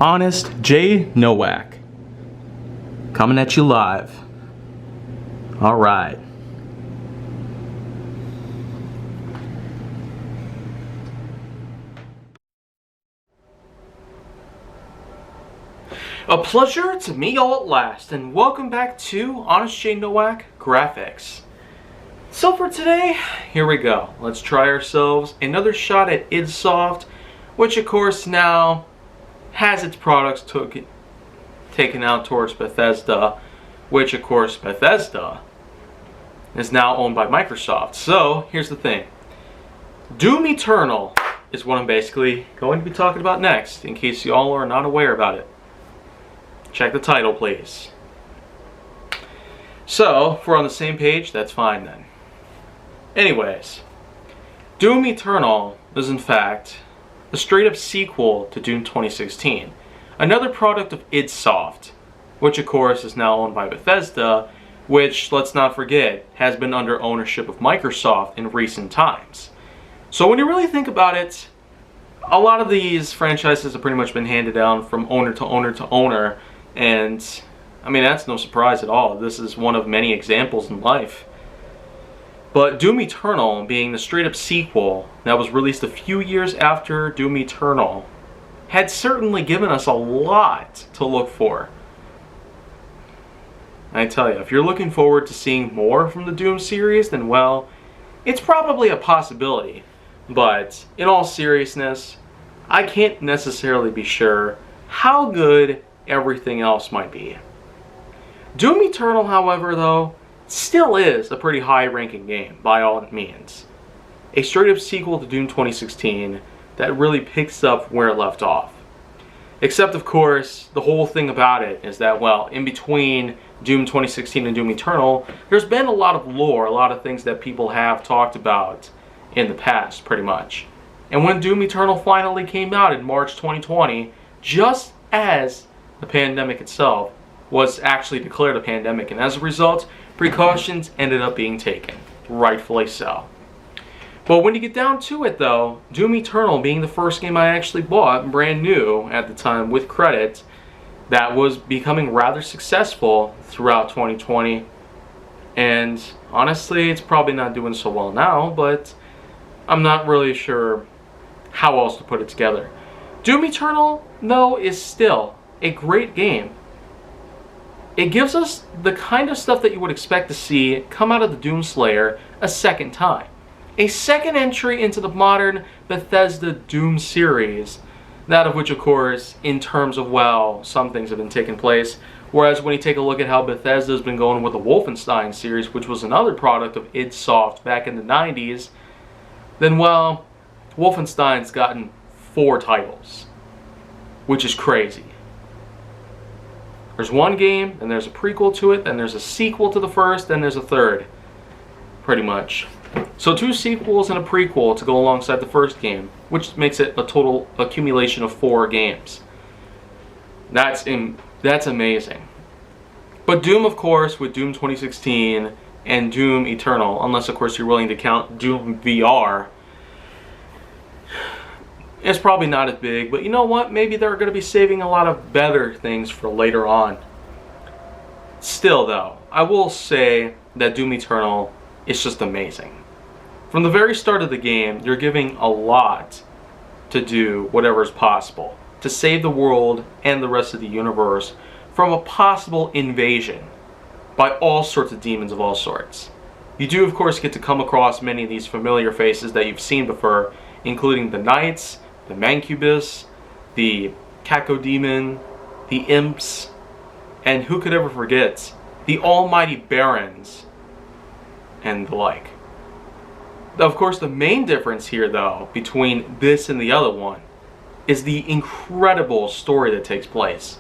Honest J. Nowak. Coming at you live. Alright. A pleasure to meet y'all at last, and welcome back to Honest J. Nowak Graphix. So for today, here we go. Let's try ourselves another shot at id Soft, which of course now has its products taken out towards Bethesda, which of course Bethesda is now owned by Microsoft. So here's the thing. Doom Eternal is what I'm basically going to be talking about next, in case y'all are not aware about it. Check the title, please. So, if we're on the same page, that's fine then. Anyways, Doom Eternal is in fact a straight-up sequel to Doom 2016, another product of id Soft, which of course is now owned by Bethesda, which, let's not forget, has been under ownership of Microsoft in recent times. So when you really think about it, a lot of these franchises have pretty much been handed down from owner to owner to owner, and I mean, that's no surprise at all. This is one of many examples in life. But Doom Eternal, being the straight-up sequel that was released a few years after Doom Eternal, had certainly given us a lot to look for. I tell you, if you're looking forward to seeing more from the Doom series, then well, it's probably a possibility. But in all seriousness, I can't necessarily be sure how good everything else might be. Doom Eternal, however, though, still is a pretty high-ranking game, by all means. A straight-up sequel to Doom 2016 that really picks up where it left off. Except, of course, the whole thing about it is that, well, in between Doom 2016 and Doom Eternal, there's been a lot of lore, a lot of things that people have talked about in the past, pretty much. And when Doom Eternal finally came out in March 2020, just as the pandemic itself was actually declared a pandemic, and as a result, precautions ended up being taken, rightfully so. But when you get down to it though, Doom Eternal being the first game I actually bought, brand new at the time with credit, that was becoming rather successful throughout 2020, and honestly it's probably not doing so well now, but I'm not really sure how else to put it together. Doom Eternal, though, is still a great game. It gives us the kind of stuff that you would expect to see come out of the Doomslayer a second time. A second entry into the modern Bethesda Doom series, that of which, of course, in terms of, well, some things have been taking place, whereas when you take a look at how Bethesda's been going with the Wolfenstein series, which was another product of id Soft back in the 90s, then, well, Wolfenstein's gotten 4 titles, which is crazy. There's one game, then there's a prequel to it, then there's a sequel to the first, then there's a third, pretty much. So 2 sequels and a prequel to go alongside the first game, which makes it a total accumulation of 4 games. That's amazing. But Doom, of course, with Doom 2016 and Doom Eternal, unless of course you're willing to count Doom VR, it's probably not as big, but you know what? Maybe they're going to be saving a lot of better things for later on. Still, though, I will say that Doom Eternal is just amazing. From the very start of the game, you're giving a lot to do whatever is possible to save the world and the rest of the universe from a possible invasion by all sorts of demons of all sorts. You do, of course, get to come across many of these familiar faces that you've seen before, including the Knights, the Mancubus, the Cacodemon, the Imps, and who could ever forget, the Almighty Barons, and the like. Of course, the main difference here, though, between this and the other one, is the incredible story that takes place.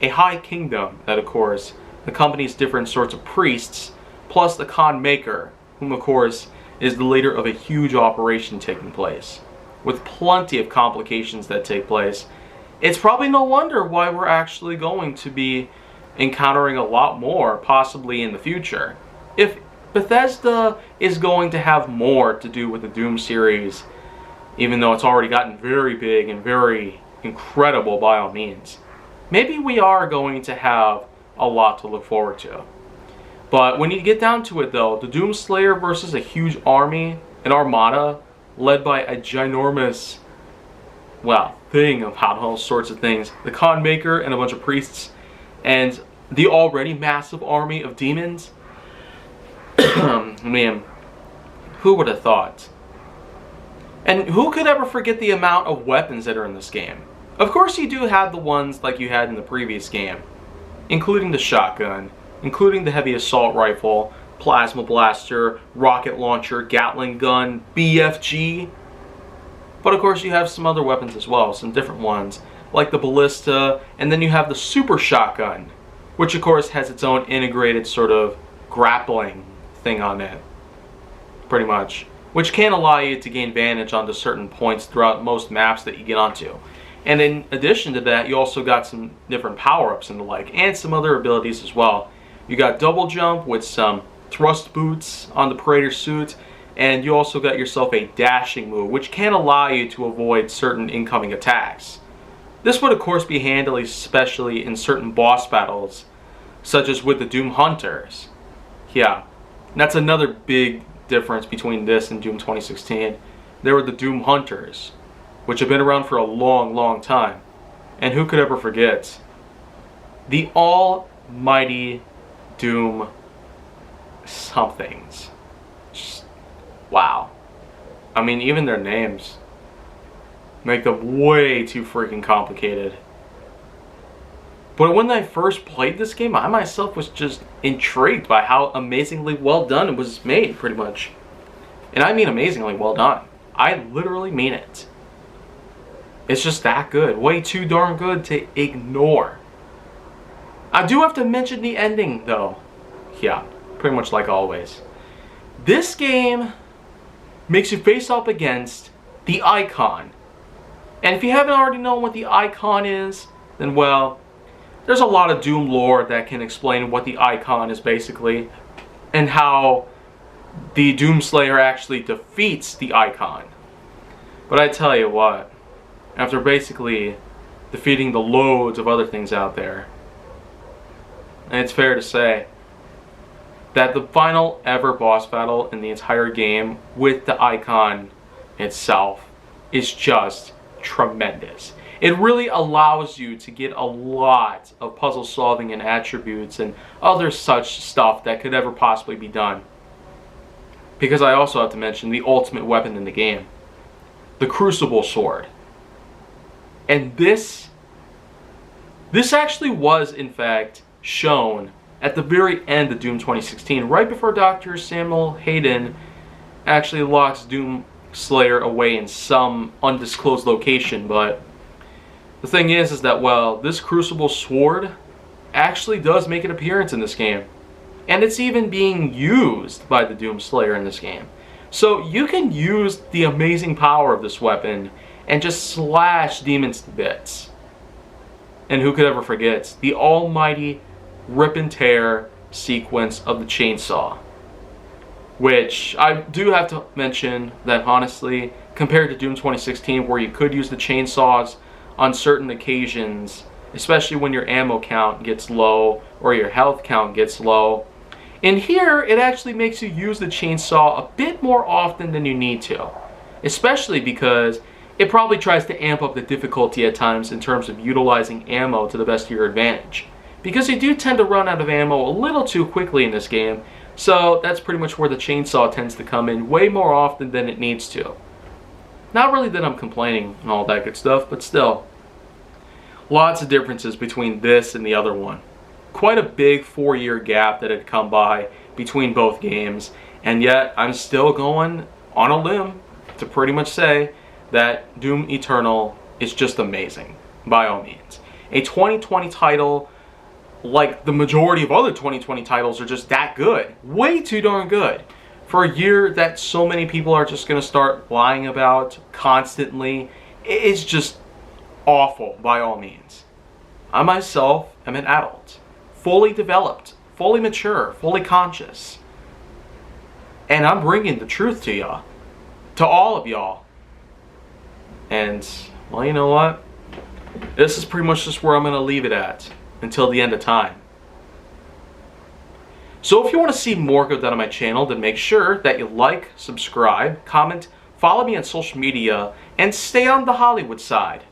A high kingdom that, of course, accompanies different sorts of priests, plus the Khan Maker, whom, of course, is the leader of a huge operation taking place, with plenty of complications that take place. It's probably no wonder why we're actually going to be encountering a lot more, possibly in the future. If Bethesda is going to have more to do with the Doom series, even though it's already gotten very big and very incredible by all means. Maybe we are going to have a lot to look forward to. But when you get down to it though, the Doomslayer versus a huge army, an armada, led by a ginormous, well, thing about all sorts of things. The Con Maker and a bunch of priests, and the already massive army of demons. Man, who would have thought? And who could ever forget the amount of weapons that are in this game? Of course you do have the ones like you had in the previous game, including the shotgun, including the heavy assault rifle, plasma blaster, rocket launcher, Gatling gun, BFG. But of course you have some other weapons as well, some different ones, like the ballista, and then you have the super shotgun, which of course has its own integrated sort of grappling thing on it, pretty much, which can allow you to gain advantage onto certain points throughout most maps that you get onto. And in addition to that, you also got some different power-ups and the like, and some other abilities as well. You got double jump with some thrust boots on the Praetor suit, and you also got yourself a dashing move, which can allow you to avoid certain incoming attacks. This would of course be handy especially in certain boss battles, such as with the Doom Hunters. Yeah, that's another big difference between this and Doom 2016. There were the Doom Hunters, which have been around for a long time. And who could ever forget the almighty Doom somethings. Just, wow. I mean, even their names make them way too freaking complicated. But when I first played this game, I myself was just intrigued by how amazingly well done it was made, pretty much. And I mean amazingly well done. I literally mean it. It's just that good. Way too darn good to ignore. I do have to mention the ending, though. Yeah, pretty much like always. This game makes you face up against the Icon. And if you haven't already known what the Icon is, then well, there's a lot of Doom lore that can explain what the Icon is basically, and how the Doomslayer actually defeats the Icon. But I tell you what, after basically defeating the loads of other things out there, and it's fair to say that the final ever boss battle in the entire game with the Icon itself is just tremendous. It really allows you to get a lot of puzzle solving and attributes and other such stuff that could ever possibly be done. Because I also have to mention the ultimate weapon in the game, the Crucible Sword. And this actually was in fact shown at the very end of Doom 2016, right before Dr. Samuel Hayden actually locks Doomslayer away in some undisclosed location. But the thing is that, well, this Crucible Sword actually does make an appearance in this game. And it's even being used by the Doomslayer in this game. So you can use the amazing power of this weapon and just slash demons to bits. And who could ever forget the almighty rip and tear sequence of the chainsaw, which I do have to mention that honestly, compared to Doom 2016, where you could use the chainsaws on certain occasions, especially when your ammo count gets low or your health count gets low, in here it actually makes you use the chainsaw a bit more often than you need to, especially because it probably tries to amp up the difficulty at times in terms of utilizing ammo to the best of your advantage. Because you do tend to run out of ammo a little too quickly in this game, so that's pretty much where the chainsaw tends to come in way more often than it needs to. Not really that I'm complaining and all that good stuff, but still. Lots of differences between this and the other one. Quite a big 4-year gap that had come by between both games, and yet I'm still going on a limb to pretty much say that Doom Eternal is just amazing, by all means. A 2020 title, like the majority of other 2020 titles, are just that good. Way too darn good. For a year that so many people are just going to start lying about constantly, it's just awful by all means. I myself am an adult, fully developed, fully mature, fully conscious. And I'm bringing the truth to y'all, to all of y'all. And, well, you know what? this is pretty much just where I'm going to leave it at until the end of time. So if you want to see more go down on my channel, then make sure that you like, subscribe, comment, follow me on social media, and stay on the Hollywood side.